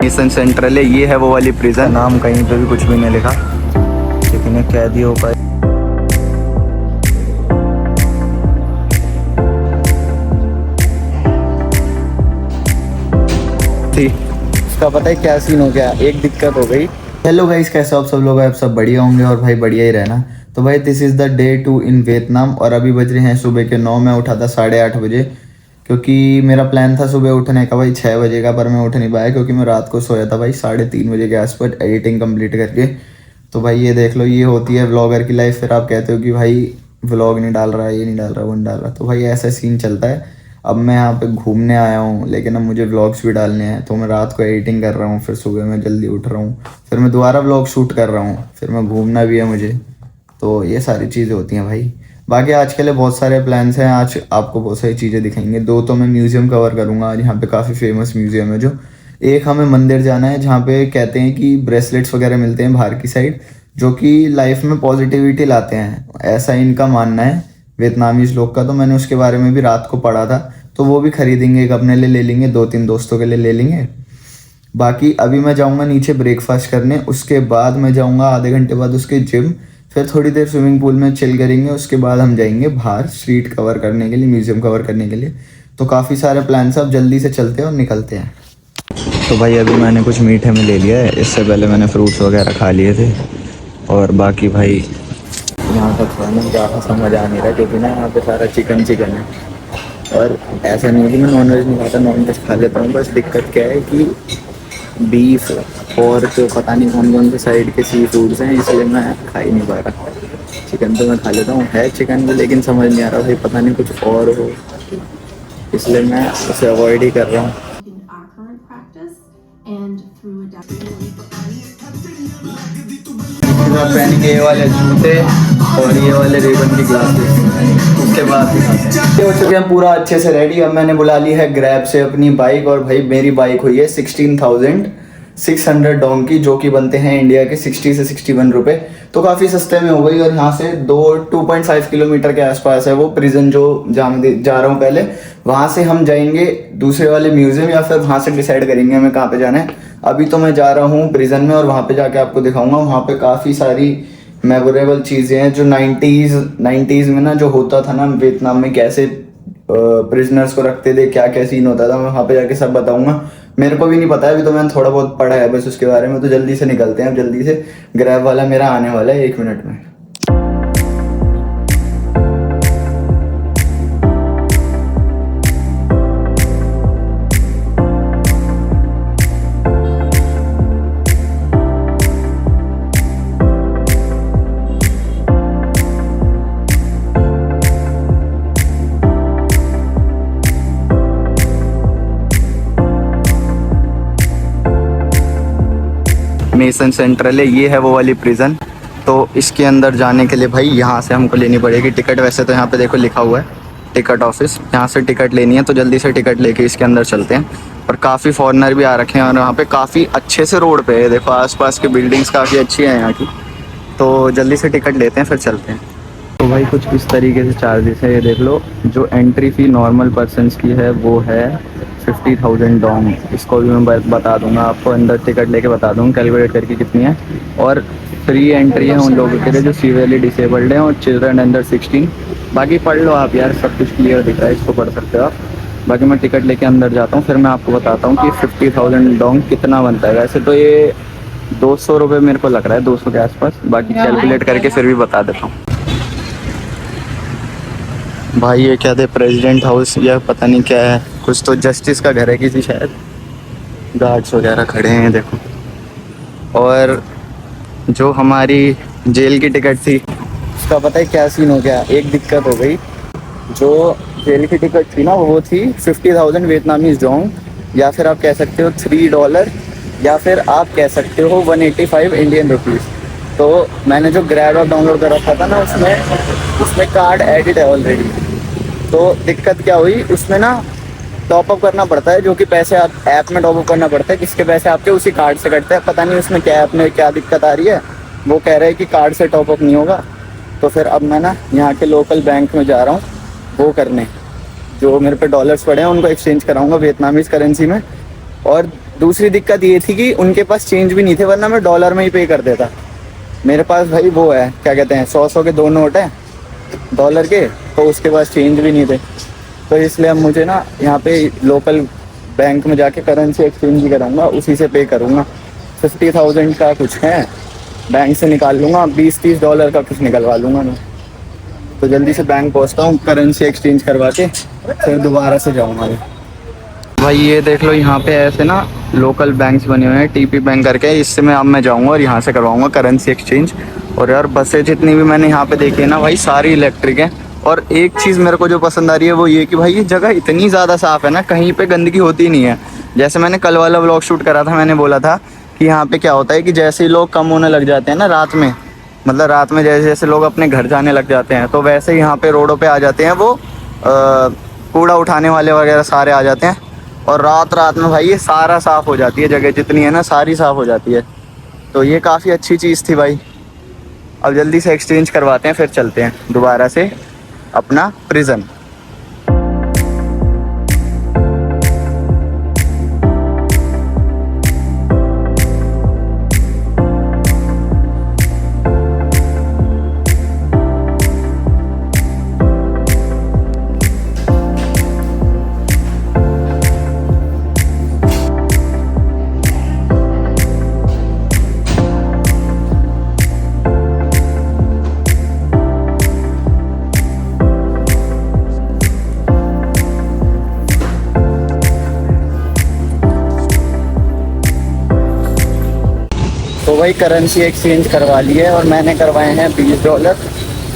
Mission central है, ये है वो वाली प्रिजन। नाम कहीं पे भी कुछ भी नहीं लिखा, लेकिन एक कैदियों का थी। उसका पता है क्या सीन हो गया, एक दिक्कत हो गई। हेलो गाइस, कैसे हो आप सब लोग? आप सब बढ़िया होंगे और भाई बढ़िया ही रहना। तो भाई this is the day 2 in Vietnam और अभी बज रहे हैं सुबह के 9। मैं उठा था 8:30 बजे, क्योंकि मेरा प्लान था सुबह उठने का भाई 6 बजे का, पर मैं उठ नहीं पाया क्योंकि मैं रात को सोया था भाई 3:30 बजे के आसपास एडिटिंग कंप्लीट करके। तो भाई ये देख लो, ये होती है व्लॉगर की लाइफ। फिर आप कहते हो कि भाई व्लॉग नहीं डाल रहा, ये नहीं डाल रहा, वो नहीं डाल रहा। तो भाई ऐसा सीन चलता है। अब मैं यहाँ पे घूमने आया हूँ, लेकिन अब मुझे व्लॉग्स भी डालने हैं, तो मैं रात को एडिटिंग कर रहा हूँ, फिर सुबह मैं जल्दी उठ रहा हूँ, फिर मैं दोबारा व्लॉग शूट कर रहा हूँ, फिर मैं घूमना भी है मुझे। तो ये सारी चीज़ें होती हैं भाई। बाकी आज के लिए बहुत सारे प्लान्स हैं, आज आपको बहुत सारी चीज़ें दिखाएंगे। 2 तो मैं म्यूज़ियम कवर करूँगा आज, यहाँ पे काफ़ी फेमस म्यूज़ियम है जो। एक हमें मंदिर जाना है जहाँ पे कहते हैं कि ब्रेसलेट्स वगैरह मिलते हैं बाहर की साइड, जो कि लाइफ में पॉजिटिविटी लाते हैं, ऐसा इनका मानना है वियतनामीज लोग का। तो मैंने उसके बारे में भी रात को पढ़ा था, तो वो भी खरीदेंगे, एक अपने लिए ले लेंगे, 2-3 दोस्तों के लिए ले लेंगे। बाकी अभी मैं जाऊंगा नीचे ब्रेकफास्ट करने, उसके बाद मैं जाऊंगा आधे घंटे बाद उसके जिम, फिर थोड़ी देर स्विमिंग पूल में चिल करेंगे, उसके बाद हम जाएंगे बाहर स्ट्रीट कवर करने के लिए, म्यूजियम कवर करने के लिए। तो काफ़ी सारे प्लान सब, जल्दी से चलते हैं और निकलते हैं। तो भाई अभी मैंने कुछ मीठे में ले लिया है, इससे पहले मैंने फ्रूट्स वगैरह खा लिए थे। और बाकी भाई यहाँ का खाना ज़्यादा समझ आ नहीं रहा, क्योंकि ना यहाँ पे सारा चिकन चिकन है। और ऐसा नहीं है कि मैं नॉनवेज नहीं खाता, नॉनवेज खा लेता हूँ, बस दिक्कत क्या है कि बीफ और तो पता नहीं कौन कौन से साइड के सी फूड्स हैं, इसलिए मैं खा ही नहीं पा रहा। चिकन तो मैं खा लेता हूँ, है चिकन भी, लेकिन समझ नहीं आ रहा भाई, पता नहीं कुछ और हो, इसलिए मैं उसे अवॉइड ही कर रहा हूँ। पहन के ये वाले जूते और ये वाले रिबन की ग्लासेस, उसके बाद ये हो चुके हैं पूरा अच्छे से रेडी। अब मैंने बुला ली है ग्रैब से अपनी बाइक, और भाई मेरी बाइक हुई है 16,600 डोंग की, जो कि बनते हैं इंडिया के 60 से 61 रुपये। तो काफ़ी सस्ते में हो गई। और यहाँ से 2.5 किलोमीटर के आसपास है वो प्रिजन जो जहाँ मैं जा रहा हूँ पहले। वहाँ से हम जाएंगे दूसरे वाले म्यूजियम, या फिर वहाँ से डिसाइड करेंगे हमें कहाँ पे जाना है। अभी तो मैं जा रहा हूँ प्रिजन में, और वहाँ पे जाके आपको दिखाऊंगा। वहाँ पे काफ़ी सारी मेमोरेबल चीज़ें हैं जो 90s में ना जो होता था ना वियतनाम में, कैसे प्रिजनर्स को रखते थे, क्या क्या सीन होता था, मैं वहाँ पे जाके सब बताऊंगा। मेरे को भी नहीं पता है, अभी तो मैंने थोड़ा बहुत पढ़ा है बस उसके बारे में। तो जल्दी से निकलते हैं, जल्दी से। ग्रैब वाला मेरा आने वाला है 1 मिनट में। मिशन सेंट्रल है, ये है वो वाली प्रिजन। तो इसके अंदर जाने के लिए भाई यहाँ से हमको लेनी पड़ेगी टिकट। वैसे तो यहाँ पे देखो लिखा हुआ है टिकट ऑफिस, यहाँ से टिकट लेनी है। तो जल्दी से टिकट लेके इसके अंदर चलते हैं। और काफ़ी फॉरेनर भी आ रखे हैं, और यहाँ पे काफ़ी अच्छे से रोड पे है, देखो आसपास की बिल्डिंग्स काफ़ी अच्छी हैं यहाँ की। तो जल्दी से टिकट लेते हैं, फिर चलते हैं। तो भाई कुछ इस तरीके से चार्जेस है, ये देख लो। जो एंट्री फ़ी नॉर्मल पर्सनस की है वो है 50,000 डोंग। इसको भी मैं बता दूंगा आपको, अंदर टिकट लेके बता दूंगा कैलकुलेट करके कितनी है। और फ्री एंट्री है उन लोगों के लिए जो सीवियरली डिसेबल्ड हैं और चिल्ड्रन अंडर 16। बाकी पढ़ लो आप यार, सब कुछ क्लियर दिख रहा है, इसको पढ़ सकते हो आप। बाकी मैं टिकट लेके अंदर जाता हूँ, फिर मैं आपको बताता हूँ कि 50,000 डोंग कितना बनता है। वैसे तो ये 200 रुपये मेरे को लग रहा है, 200 के आसपास। बाकी कैलकुलेट करके फिर भी बता देता हूँ। भाई ये क्या थे, प्रेसिडेंट हाउस या पता नहीं क्या है, कुछ तो जस्टिस का घर है किसी शायद। गार्ड्स वगैरह खड़े हैं देखो। और जो हमारी जेल की टिकट थी, उसका पता है क्या सीन हो गया, एक दिक्कत हो गई। जो जेल की टिकट थी ना वो थी 50,000 वियतनामीज डोंग, या फिर आप कह सकते हो $3, या फिर आप कह सकते हो 185 इंडियन रुपीज़। तो मैंने जो ग्रैब ऐप डाउनलोड कर रखा था ना, उसमें कार्ड एडिट है ऑलरेडी। तो दिक्कत क्या हुई, उसमें ना टॉपअप करना पड़ता है, जो कि पैसे आप ऐप में टॉपअप करना पड़ता है, जिसके पैसे आपके उसी कार्ड से कटते हैं। पता नहीं उसमें क्या ऐप में क्या दिक्कत आ रही है, वो कह रहे हैं कि कार्ड से टॉपअप नहीं होगा। तो फिर अब मैं ना यहाँ के लोकल बैंक में जा रहा हूँ वो करने, जो मेरे पे डॉलर्स पड़े हैं उनको एक्सचेंज कराऊंगा वियतनामीज करेंसी में। और दूसरी दिक्कत ये थी कि उनके पास चेंज भी नहीं थे, वरना मैं डॉलर में ही पे कर देता। मेरे पास भाई वो है, क्या कहते हैं, 100 के 2 नोट हैं डॉलर के, तो उसके पास चेंज भी नहीं थे। तो इसलिए अब मुझे ना यहाँ पे लोकल बैंक में जाके करेंसी एक्सचेंज ही कराऊंगा, उसी से पे करूँगा। 50,000 का कुछ है, बैंक से निकाल लूँगा, 20-30 डॉलर का कुछ निकलवा लूँगा मैं। तो जल्दी से बैंक पहुँचता हूँ, करेंसी एक्सचेंज करवा के फिर दोबारा से जाऊँगा। भाई ये देख लो, यहाँ पे ऐसे ना लोकल बैंक्स बने हुए हैं, टीपी बैंक करके, इससे मैं अब मैं जाऊँगा और यहाँ से करवाऊँगा करेंसी एक्सचेंज। और यार बसें जितनी भी मैंने यहाँ पे देखी है ना भाई, सारी इलेक्ट्रिक हैं। और एक चीज़ मेरे को जो पसंद आ रही है वो ये कि भाई ये जगह इतनी ज़्यादा साफ़ है ना, कहीं पे गंदगी होती नहीं है। जैसे मैंने कल वाला व्लॉग शूट करा था, मैंने बोला था कि यहाँ पे क्या होता है कि जैसे ही लोग कम होने लग जाते हैं ना रात में, मतलब रात में जैसे जैसे लोग अपने घर जाने लग जाते हैं, तो वैसे ही यहाँ पे रोडों पे आ जाते हैं वो कूड़ा उठाने वाले वगैरह सारे आ जाते हैं। और रात रात में भाई ये सारा साफ़ हो जाती है, जगह जितनी है ना सारी साफ़ हो जाती है। तो ये काफ़ी अच्छी चीज़ थी भाई। अब जल्दी से एक्सचेंज करवाते हैं, फिर चलते हैं दोबारा से अपना प्रिजन। तो भाई करेंसी एक्सचेंज करवा ली है और मैंने करवाए हैं $20।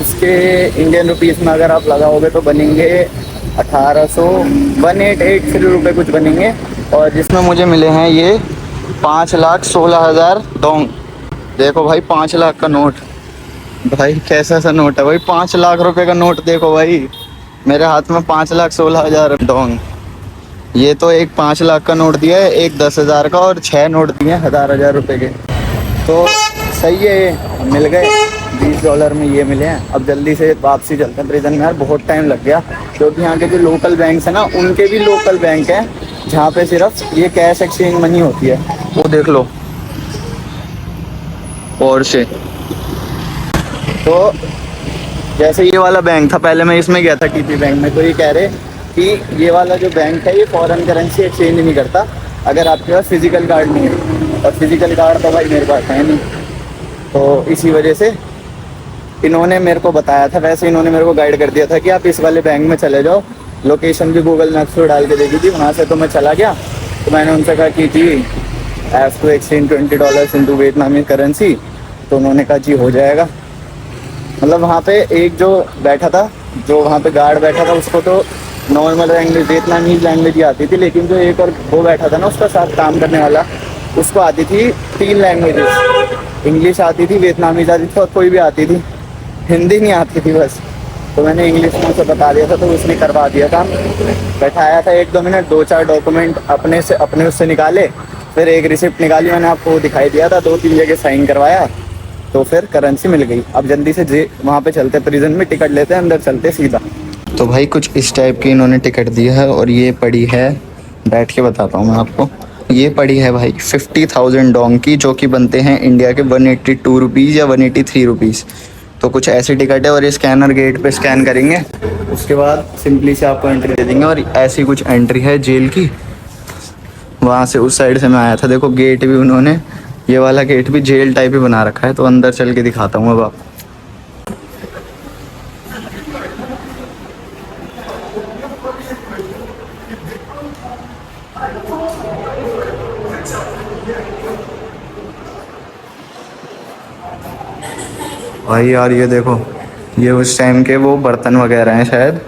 इसके इंडियन रुपीस में अगर आप लगाओगे तो बनेंगे 1883 रुपये कुछ बनेंगे। और जिसमें मुझे मिले हैं ये 5,16,000 डोंग। देखो भाई 5 लाख का नोट, भाई कैसा सा नोट है भाई, 5 लाख रुपए का नोट। देखो भाई मेरे हाथ में 5,16,000 डोंग। ये तो एक 5 लाख का नोट दिया है, एक 10,000 का, और 6 नोट दिए हैं 1,000 रुपये के। तो सही है, ये मिल गए $20 में, ये मिले हैं। अब जल्दी से वापसी चलते हैं प्रिजन में। यार बहुत टाइम लग गया, क्योंकि यहाँ के जो लोकल बैंक्स हैं ना, उनके भी लोकल बैंक हैं जहाँ पे सिर्फ ये कैश एक्सचेंज मनी होती है। वो देख लो और से। तो जैसे ये वाला बैंक था, पहले मैं इसमें गया था टीपी बैंक में, तो ये कह रहे कि ये वाला जो बैंक है ये फॉरेन करेंसी एक्सचेंज नहीं करता अगर आपके पास फिजिकल कार्ड नहीं है। और फिजिकल कार्ड तो भाई मेरे पास है नहीं, तो इसी वजह से इन्होंने मेरे को बताया था। वैसे इन्होंने मेरे को गाइड कर दिया था कि आप इस वाले बैंक में चले जाओ, लोकेशन भी गूगल मैप्स पर डाल के दे दी थी। वहाँ से तो मैं चला गया, तो मैंने उनसे कहा कि जी have to exchange $20 into Vietnamese currency. तो उन्होंने कहा जी हो जाएगा। मतलब वहाँ पे एक जो बैठा था, जो वहाँ पे गार्ड बैठा था, उसको तो नॉर्मल लैंग्वेज वियतनामीज लैंग्वेज ही आती थी, लेकिन जो एक और वो बैठा था ना उसका साथ काम करने वाला, उसको आती थी 3 लैंग्वेजेस। इंग्लिश आती थी, वियतनामीज आती थी, और कोई भी आती थी, हिंदी नहीं आती थी बस। तो मैंने इंग्लिश में उसे बता दिया था, तो उसने करवा दिया था। बैठाया था 1-2 मिनट, 2-4 डॉक्यूमेंट अपने उससे निकाले, फिर एक रिसिप्ट निकाली, मैंने आपको दिखाई दिया था, 2-3 जगह साइन करवाया, तो फिर करेंसी मिल गई। अब जल्दी से वहाँ पे चलते, प्रिजन में टिकट लेते हैं, अंदर चलते सीधा। तो भाई कुछ इस टाइप की इन्होंने टिकट दी है, और ये पड़ी है, बैठ के बताता हूँ मैं आपको, ये पड़ी है भाई 50,000 डोंग की, जो कि बनते हैं इंडिया के 182 रुपीज़ या 183 रुपीज़। तो कुछ ऐसी टिकट है, और ये स्कैनर गेट पे स्कैन करेंगे, उसके बाद सिंपली से आपको एंट्री दे देंगे। और ऐसी कुछ एंट्री है जेल की, वहाँ से उस साइड से मैं आया था। देखो गेट भी उन्होंने, ये वाला गेट भी जेल टाइप ही बना रखा है। तो अंदर चल के दिखाता हूँ अब आप। भाई यार ये देखो, ये उस टाइम के वो बर्तन वगैरह हैं शायद,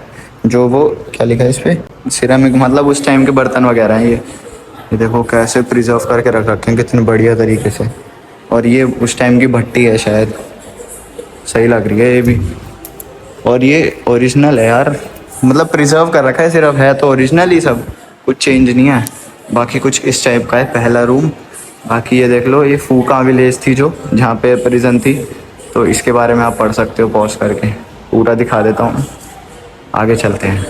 जो वो क्या लिखा है इस पे, सिरामिक, मतलब उस टाइम के बर्तन वगैरह हैं ये देखो कैसे प्रिजर्व करके रख रखे हैं कितने बढ़िया तरीके से। और ये उस टाइम की भट्टी है शायद, सही लग रही है ये भी। और ये ओरिजिनल है यार, मतलब प्रिजर्व कर रखा है, सिर्फ है तो ओरिजिनल ही सब, कुछ चेंज नहीं है। बाकी कुछ इस टाइप का है पहला रूम। बाकी ये देख लो, ये फूका विलेज थी जो, जहाँ पे प्रिजन थी, तो इसके बारे में आप पढ़ सकते हो पॉज करके। पूरा दिखा देता हूँ, आगे चलते हैं।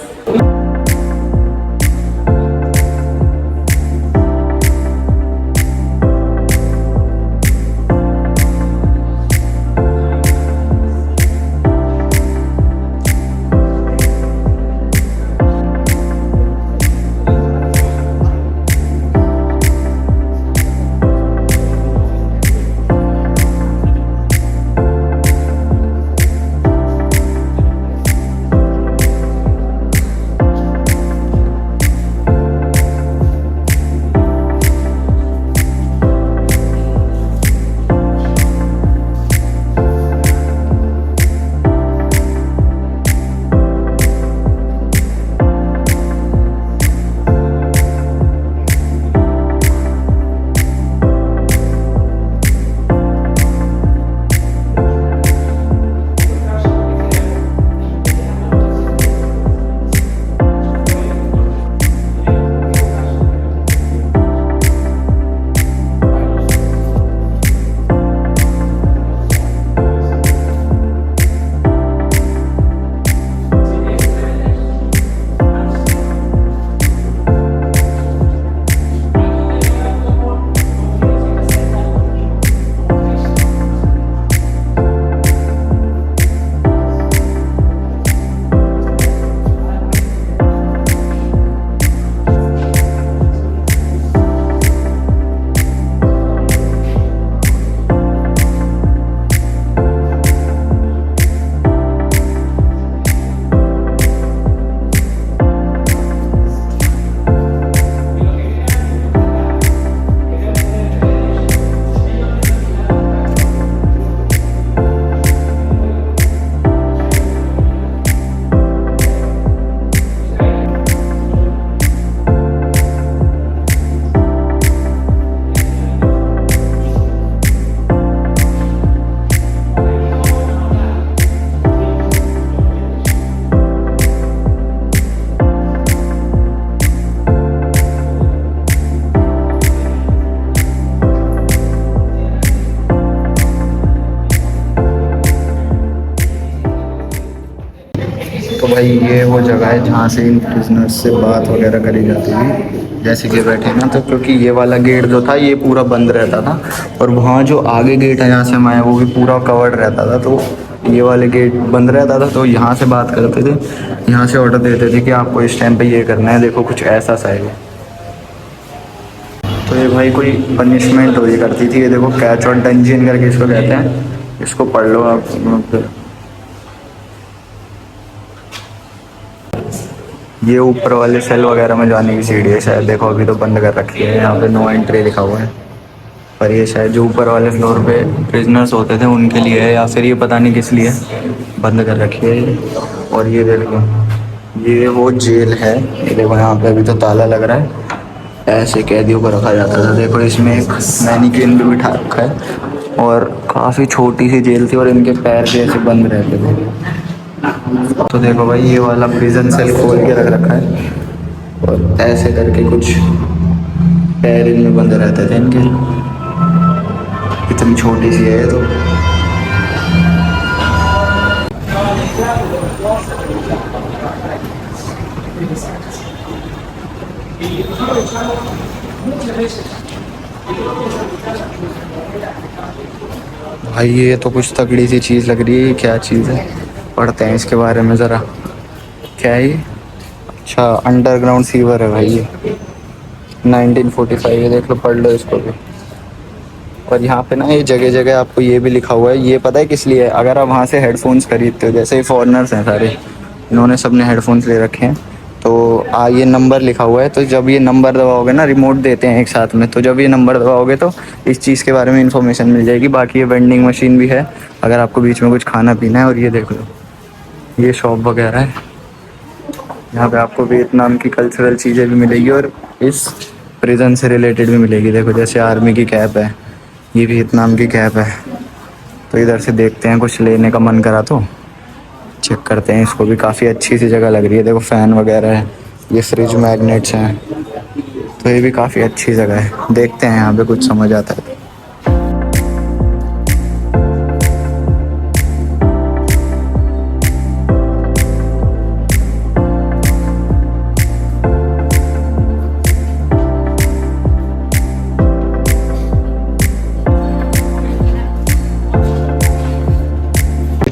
भाई ये वो जगह है जहाँ से इन प्रिजनर्स से बात वगैरह करी जाती थी, जैसे कि बैठे ना। तो क्योंकि ये वाला गेट जो था ये पूरा बंद रहता था, और वहाँ जो आगे गेट है जहाँ से हम आए वो भी पूरा कवर्ड रहता था, तो ये वाले गेट बंद रहता था। तो यहाँ से बात करते थे, यहाँ से ऑर्डर देते थे कि आपको इस टाइम पे ये करना है, देखो कुछ ऐसा सा है। तो ये भाई कोई पनिशमेंट हो रही करती थी, ये देखो कैच और डंजियन करके इसको कहते हैं, इसको पढ़ लो आप। ये ऊपर वाले सेल वगैरह में जाने की सीढ़ी है शायद, देखो अभी तो बंद कर रखी है, यहाँ पे नो एंट्री लिखा हुआ है। पर ये शायद जो ऊपर वाले फ्लोर पे प्रिजनर्स होते थे उनके लिए है, या फिर ये पता नहीं किस लिए बंद कर रखी है ये। और ये देख लो, ये वो जेल है, ये देखो यहाँ पे अभी तो ताला लग रहा है। ऐसे कैदियों को रखा जाता था, देखो इसमें एक मैनिक्विन भी बिठा रखा है, और काफ़ी छोटी सी जेल थी और इनके पैर भी ऐसे बंद रहते थे। तो देखो भाई ये वाला प्रिजन सेल खोल के रख रखा है, और ऐसे करके कुछ पैर इनमें बंद रहते थे इनके, इतनी छोटी सी है तो। भाई ये तो कुछ तगड़ी सी चीज़ लग रही है, क्या चीज़ है, पढ़ते हैं इसके बारे में ज़रा। क्या है ये? अच्छा, अंडरग्राउंड सीवर है भाई ये, 1945 है, देख लो, पढ़ लो इसको भी। और यहाँ पे ना ये जगह जगह आपको ये भी लिखा हुआ है, ये पता है किस लिए है? अगर आप वहाँ से हेडफोन्स खरीदते हो, जैसे फॉरेनर्स हैं सारे, इन्होंने सबने हेडफोन्स ले रखे हैं, तो ये नंबर लिखा हुआ है, तो जब ये नंबर दबाओगे ना, रिमोट देते हैं एक साथ में, तो जब ये नंबर दबाओगे तो इस चीज़ के बारे में इंफॉर्मेशन मिल जाएगी। बाकी ये वेंडिंग मशीन भी है अगर आपको बीच में कुछ खाना पीना है। और ये देख लो, ये शॉप वगैरह है, यहाँ पे आपको वियतनाम की कल्चरल चीज़ें भी मिलेगी और इस प्रिजन से रिलेटेड भी मिलेगी। देखो जैसे आर्मी की कैप है, ये वियतनाम की कैप है। तो इधर से देखते हैं, कुछ लेने का मन करा तो चेक करते हैं इसको भी। काफ़ी अच्छी सी जगह लग रही है, देखो फ़ैन वगैरह है, ये फ्रिज मैग्नेट्स हैं, तो ये भी काफ़ी अच्छी जगह है। देखते हैं यहाँ पे कुछ समझ आता है।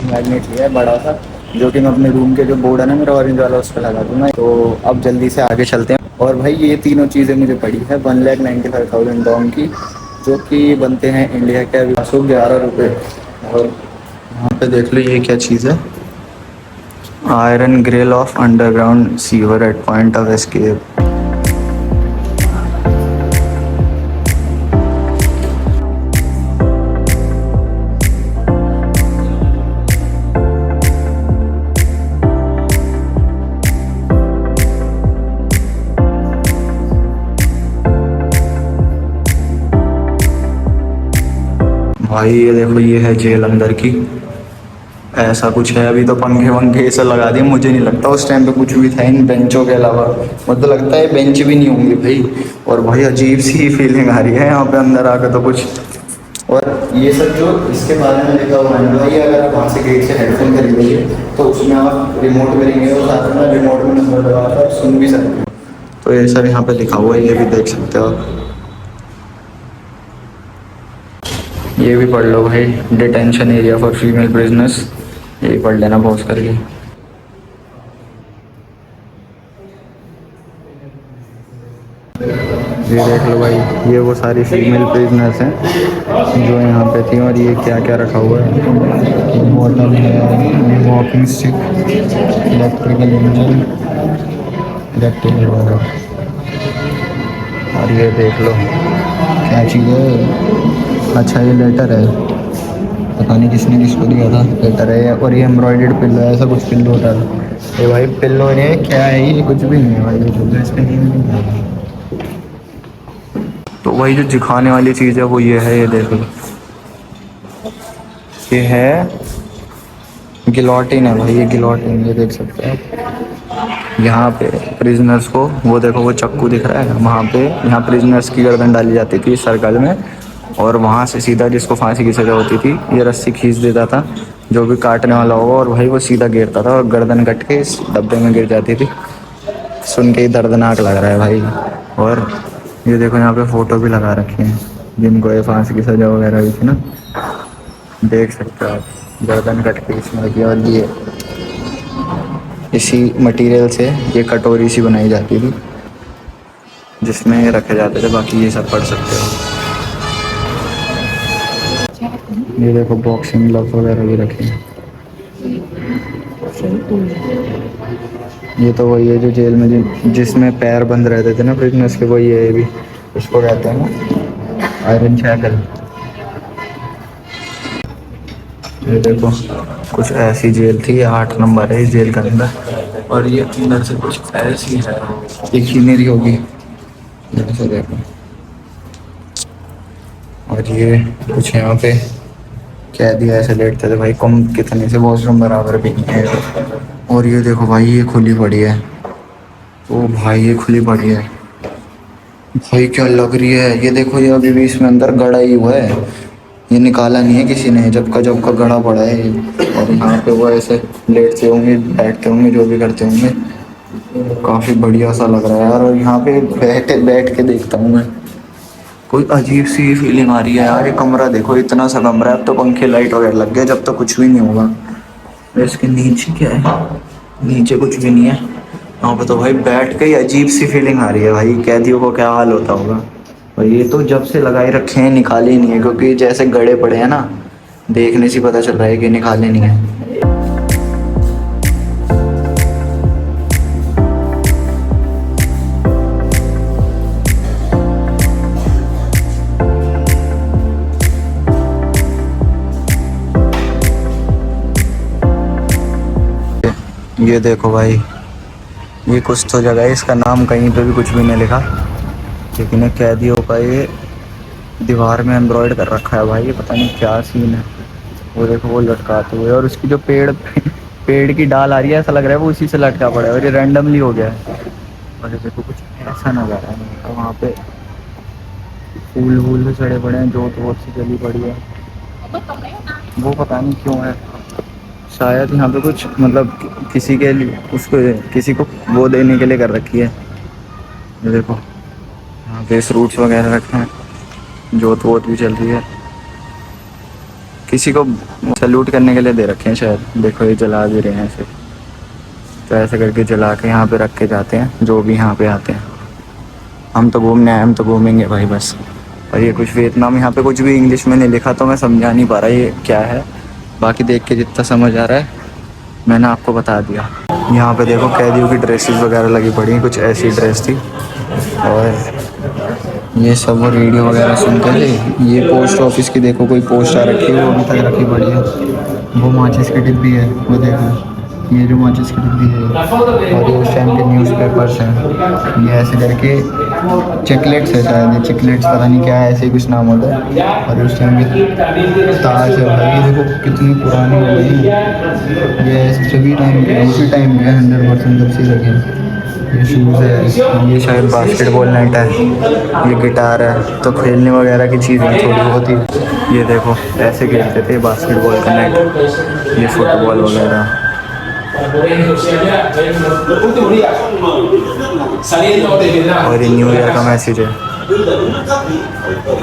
मैग्नेट लिया है बड़ा सा, जो कि मैं अपने रूम के जो बोर्ड है ना मेरा ऑरेंज वाला, उस पर लगा दूँगा। तो अब जल्दी से आगे चलते हैं। और भाई ये तीनों चीज़ें मुझे पड़ी है 1,95,000 डॉम की, जो कि बनते हैं इंडिया के अभी 11 रुपये। और यहाँ पे देख लो ये क्या चीज़ है, iron grill of underground sewer at point of escape. भाई ये देखो, ये है जेल अंदर की, ऐसा कुछ है। अभी तो पंखे वंखे ऐसा लगा दिए, मुझे नहीं लगता उस टाइम पे कुछ भी था इन बेंचों के अलावा, मुझे लगता है बेंच भी नहीं होंगे भाई। और भाई अजीब सी फीलिंग आ रही है यहाँ पे अंदर आकर तो कुछ। और ये सब जो इसके बारे में लिखा हुआ है भाई, अगर आप वहाँ से गेट से हेडफोन खरीदोगे तो उसमें आप रिमोट करेंगे और साथ में रिमोट में नंबर दबा कर सुन भी सकते हो। तो ये सब यहाँ पे लिखा हुआ है, ये भी देख सकते हो आप। ये भी पढ़ लो भाई, detention area for female prisoners, ये भी पढ़ लेना पॉज करके। ये देख लो भाई, ये वो सारी फीमेल प्रिजनर्स हैं जो यहाँ पे थी। और ये क्या क्या रखा हुआ है, बॉटल है, walking stick, electrical engine, electrical wire. और ये देख लो क्या चीज़ है, अच्छा ये लेटर है, पता नहीं किसने किसको दिया था, लेटर है। और ये एम्ब्रॉयडर्ड पिल्लो है, ऐसा कुछ पिल्लो होता है ये भाई, पिल्लो ने क्या है ये, कुछ भी नहीं है भाई, ये जो इस पे नहीं है। तो वही जो दिखाने वाली चीज़ है वो ये है, ये देख लो, ये है गिलोटिन है भाई, ये गिलोटिन, ये देख सकते हैं यहाँ पे प्रिजनर्स को। वो देखो वो चक्कू दिख रहा है वहाँ पे, यहाँ प्रिजनर्स की गर्दन डाली जाती थी सर्कल में, और वहाँ से सीधा जिसको फांसी की सज़ा होती थी ये रस्सी खींच देता था, जो भी काटने वाला होगा, और भाई वो सीधा गिरता था और गर्दन कट के इस डब्बे में गिर जाती थी। सुन के ही दर्दनाक लग रहा है भाई। और ये देखो यहाँ पे फ़ोटो भी लगा रखे हैं जिनको ये फांसी की सज़ा वगैरह हुई थी ना, देख सकते हो आप। गर्दन कट के इसमें लगी, और ये इसी मटेरियल से ये कटोरी सी बनाई जाती थी जिसमें ये रखे जाते थे। बाकी ये सब पढ़ सकते हो। ये देखो बॉक्सिंग ग्लव्स वगैरह भी रखे हैं। ये तो वही है जो जेल में जिसमें पैर बंद रहते थे ना प्रिजनर्स के, वही है ये भी। इसको कहते हैं ना आयरन शैकल। ये देखो कुछ ऐसी जेल थी, 8 नंबर है इस जेल का अंदर, और ये अंदर से कुछ ऐसी है, एक सीनरी होगी जैसे देखो। और ये कुछ यहाँ पे कैदी ऐसे लेटते थे भाई, कम कितने से वॉशरूम बराबर भी नहीं है। और ये देखो भाई ये खुली पड़ी है, ओ भाई ये खुली पड़ी है भाई, क्या लग रही है। ये देखो ये अभी भी इसमें अंदर गड़ा ही हुआ है, ये निकाला नहीं है किसी ने, जब का गड़ा पड़ा है ये। और यहाँ पे वो ऐसे लेटते होंगे, बैठते होंगे, जो भी करते होंगे। काफ़ी बढ़िया सा लग रहा है यार। और यहाँ पे बैठ के देखता हूँ मैं, कोई अजीब सी फीलिंग आ रही है यार। ये कमरा देखो, इतना सा कमरा है, अब तो पंखे लाइट वगैरह लग गए, जब तो कुछ भी नहीं होगा। इसके नीचे क्या है, नीचे कुछ भी नहीं है। यहाँ पे तो भाई बैठ के ही अजीब सी फीलिंग आ रही है भाई, कैदियों को क्या हाल होता होगा। और ये तो जब से लगाए रखे हैं निकाले ही नहीं है, क्योंकि जैसे गड़े पड़े हैं ना, देखने से पता चल रहा है कि निकाले नहीं है। ये देखो भाई, ये कुछ तो जगह है, इसका नाम कहीं पे भी कुछ भी नहीं लिखा, लेकिन ये कैदियों का ये दीवार में एम्ब्रॉयड कर रखा है भाई। ये पता नहीं क्या सीन है। वो देखो वो लटकाते हुए, और उसकी जो पेड़ की डाल आ रही है, ऐसा लग रहा है वो उसी से लटका पड़ा है, और ये रैंडमली हो गया है। और ये देखो कुछ ऐसा नज़ारा है, तो वहाँ पे फूल वूल भी चढ़े पड़े हैं, जोत वोत सी जली पड़ी है। वो पता नहीं क्यों है, शायद यहाँ पे कुछ मतलब किसी के लिए, उसको किसी को वो देने के लिए कर रखी है। ये देखो यहाँ पे फ्रूट्स वगैरह रखे हैं, जोत वोत भी चल रही है, किसी को सैल्यूट करने के लिए दे रखे हैं शायद। देखो ये जला भी रहे हैं ऐसे, तो ऐसे करके जला के यहाँ पे रख के जाते हैं जो भी यहाँ पे आते हैं। हम तो घूमने आए, हम तो घूमेंगे भाई बस। और ये कुछ वियतनाम, यहाँ पे कुछ भी इंग्लिश में नहीं लिखा, तो मैं समझा नहीं पा रहा ये क्या है। बाकी देख के जितना समझ आ रहा है मैंने आपको बता दिया। यहाँ पे देखो कैदियों की ड्रेसेस वगैरह लगी पड़ी हैं, कुछ ऐसी ड्रेस थी। और ये सब वो रेडियो वगैरह सुनते थे। ये पोस्ट ऑफिस की देखो कोई पोस्ट आ रखी है, वो अभी तक रखी पड़ी है। वो माचिस की डिब्बी है, वो देखो ये जो माचिस की डिब्बी है। और ये उस टाइम के न्यूज़पेपर्स हैं, ये ऐसे करके चॉकलेट्स है शायद, ये चॉकलेट्स पता नहीं क्या है, ऐसे ही कुछ नाम होता है। और उस टाइम के ताज है भाई, ये देखो कितनी पुरानी हो गई है। ये सभी टाइम के, उसी टाइम के 100% तब से रखे हैं। ये शूज़ है, ये शायद बास्केटबॉल नेट है, ये गिटार है, तो खेलने वगैरह की चीज़ें थोड़ी बहुत ही। ये देखो ऐसे खेलते थे बास्केटबॉल का नेट, ये फुटबॉल वगैरह। और ये न्यू ईयर का मैसेज है,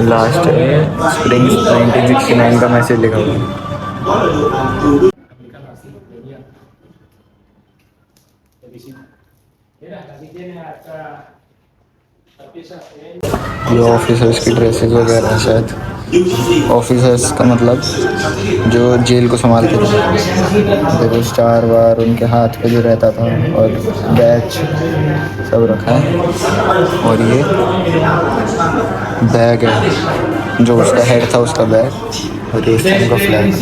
लास्ट स्प्रिंग 1969 का मैसेज लिखा हुआ है। ये ऑफिसर्स की ड्रेसेस वगैरह है शायद, ऑफिसर्स का मतलब जो जेल को संभालते थे। देखो स्टार वार उनके हाथ पे जो रहता था, और बैच सब रखा है। और ये बैग है, जो उसका हेड था उसका बैग, और ये टाइम का फ्लैग।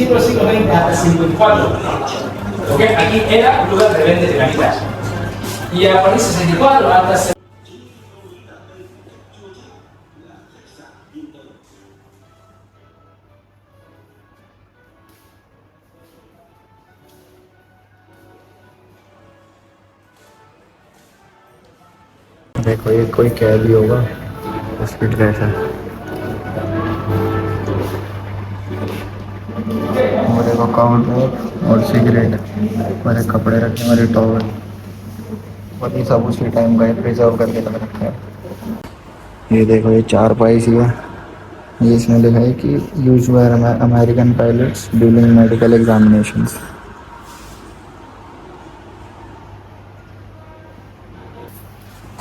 देखो ये कोई कैदी होगा, उसकी ड्रेस है। देखो काउंटर और सिगरेट, मेरे कपड़े रखे, मेरे टॉवल, और ये सब उसी टाइम का प्रिजर्व करके लग रखा है। ये देखो ये 4 पाई सी है, ये इसमें लिखा है कि use by American pilots during medical examinations.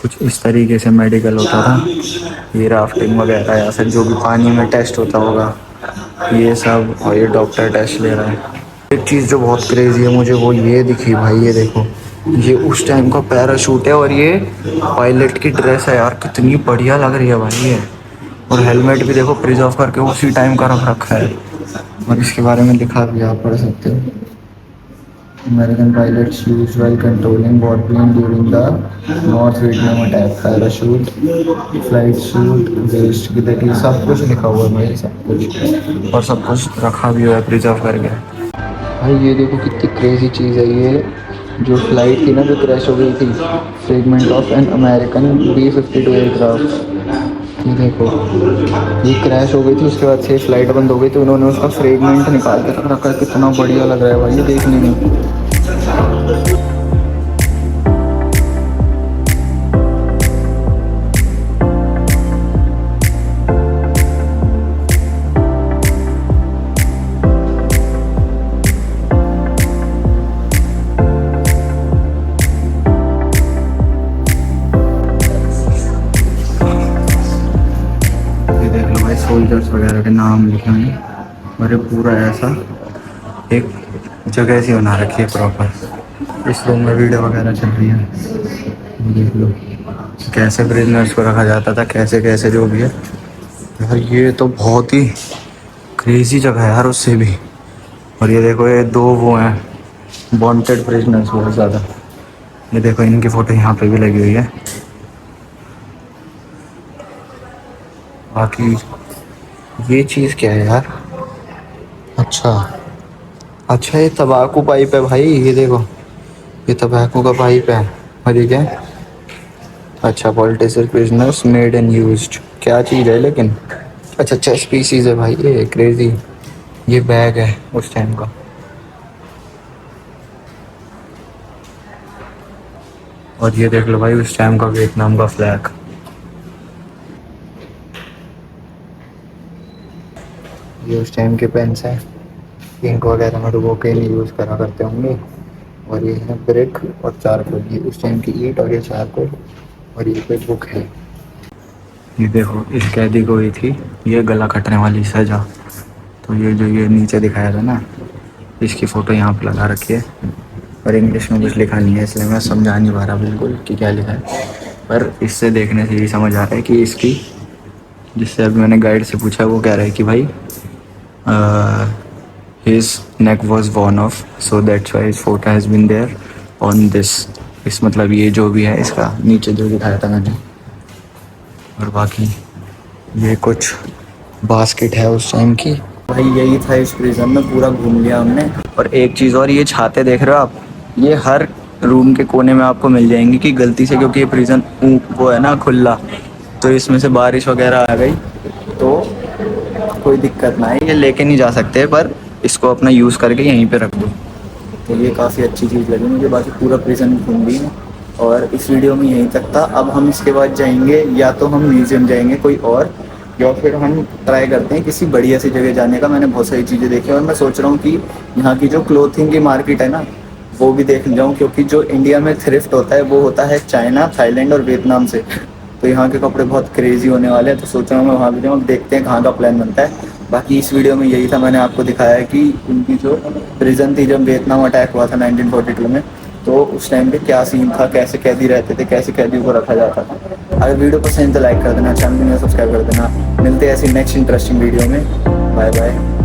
कुछ इस तरीके से मेडिकल होता था। ये राफ्टिंग वगैरह या फिर जो भी पानी में टेस्ट होता होगा ये सब, और ये डॉक्टर टेस्ट ले रहा है। एक चीज़ जो बहुत क्रेजी है मुझे वो ये दिखी भाई, ये देखो ये उस टाइम का पैराशूट है और ये पायलट की ड्रेस है यार, कितनी बढ़िया लग रही है भाई ये। और हेलमेट भी देखो प्रिजर्व करके उसी टाइम का रख रखा है, और इसके बारे में लिखा भी आप पढ़ सकते हो। American pilots use while controlling warplane during the North Vietnam attack, parachute, flight suit, vest की देखिए सब कुछ लिखा हुआ है भाई, सब कुछ, और सब कुछ रखा भी हुआ है प्रिजर्व करके। भाई ये देखो कितनी क्रेजी चीज़ है ये, जो फ्लाइट थी ना जो क्रैश हो गई थी, fragment of an American B-52 aircraft. ये देखो ये क्रैश हो गई थी, उसके बाद से फ्लाइट बंद हो गई, तो उन्होंने उसका फ्रेगमेंट निकाल के रखा है। कितना बढ़िया लग रहा है भाई ये देखने में। सोल्जर्स वगैरह के नाम लिखे हुए हैं, और ये पूरा ऐसा एक जगह सी बना रखी है प्रॉपर। इस रूम में वीडियो वगैरह चल रही है, देख लो कैसे प्रिजनर्स को रखा जाता था, कैसे कैसे जो भी है यार। ये तो बहुत ही क्रेजी जगह है यार उससे भी। और ये देखो ये 2 वो हैं वांटेड प्रिजनर्स बहुत ज़्यादा, ये देखो इनकी फ़ोटो यहाँ पे भी लगी हुई है। बाकी ये चीज़ क्या है यार, अच्छा अच्छा ये तंबाकू पाइप है भाई, ये देखो ये तंबाकू का पाइप है। और ये क्या है, अच्छा political prisoners made and used, क्या चीज़ है लेकिन, अच्छा चेस पीसीज है भाई, ये क्रेजी। ये बैग है उस टाइम का, और ये देख लो भाई उस टाइम का वियतनाम का फ्लैग। ये उस टाइम के पेन्स हैं, इंक वगैरह में डुबो के नहीं यूज़ करा करते होंगे। और ये है ब्रिक और चारकोल, ये उस टाइम की ईंट और ये चारकोल, और ये कोई बुक है। ये देखो इस कैदी को हुई थी ये गला कटने वाली सज़ा, तो ये जो ये नीचे दिखाया था ना, इसकी फ़ोटो यहाँ पे लगा रखी है। और इंग्लिश में कुछ लिखा नहीं है इसलिए मैं समझा नहीं पा रहा बिल्कुल कि क्या लिखा है, पर इससे देखने से ये समझ आ रहा है कि इसकी, जिससे अभी मैंने गाइड से पूछा वो कह रहा है कि भाई his neck was worn off so that's why his photo has been there on this। इस मतलब ये जो भी है इसका नीचे जो दिखाया था मैंने। और बाकी ये कुछ बास्केट है उस टाइम की। भाई यही था इस प्रिजन में, पूरा घूम लिया हमने। और एक चीज़ और, ये छाते देख रहे हो आप, ये हर रूम के कोने में आपको मिल जाएंगी कि गलती से, क्योंकि ये प्रिजन वो है ना खुला, तो इसमें से बारिश वगैरह आ गई तो कोई दिक्कत ना है, ये लेके नहीं जा सकते, पर इसको अपना यूज़ करके यहीं पे रख दो। तो ये काफ़ी अच्छी चीज़ लगी मुझे। बाकी पूरा प्रिजन घूम ली है, और इस वीडियो में यहीं तक था। अब हम इसके बाद जाएंगे, या तो हम म्यूज़ियम जाएंगे कोई और, या फिर हम ट्राई करते हैं किसी बढ़िया सी जगह जाने का। मैंने बहुत सारी चीज़ें देखी और मैं सोच रहा हूँ कि यहाँ की जो क्लोथिंग की मार्केट है ना वो भी देख जाऊँ, क्योंकि जो इंडिया में थ्रिफ्ट होता है वो होता है चाइना, थाईलैंड और वियतनाम से। तो यहाँ के कपड़े बहुत क्रेजी होने वाले हैं, तो सोच रहा हूँ मैं वहाँ भी जाऊँ। देखते हैं कहाँ का प्लान बनता है। बाकी इस वीडियो में यही था, मैंने आपको दिखाया है कि उनकी जो प्रिजन थी जब वियतनाम अटैक हुआ था 1942 में, तो उस टाइम पे क्या सीन था, कैसे कैदी रहते थे, कैसे कैदियों को रखा जाता था। अगर वीडियो पसंद तो लाइक कर देना, चैनल में सब्सक्राइब कर देना। मिलते हैं ऐसी नेक्स्ट इंटरेस्टिंग वीडियो में। Bye bye.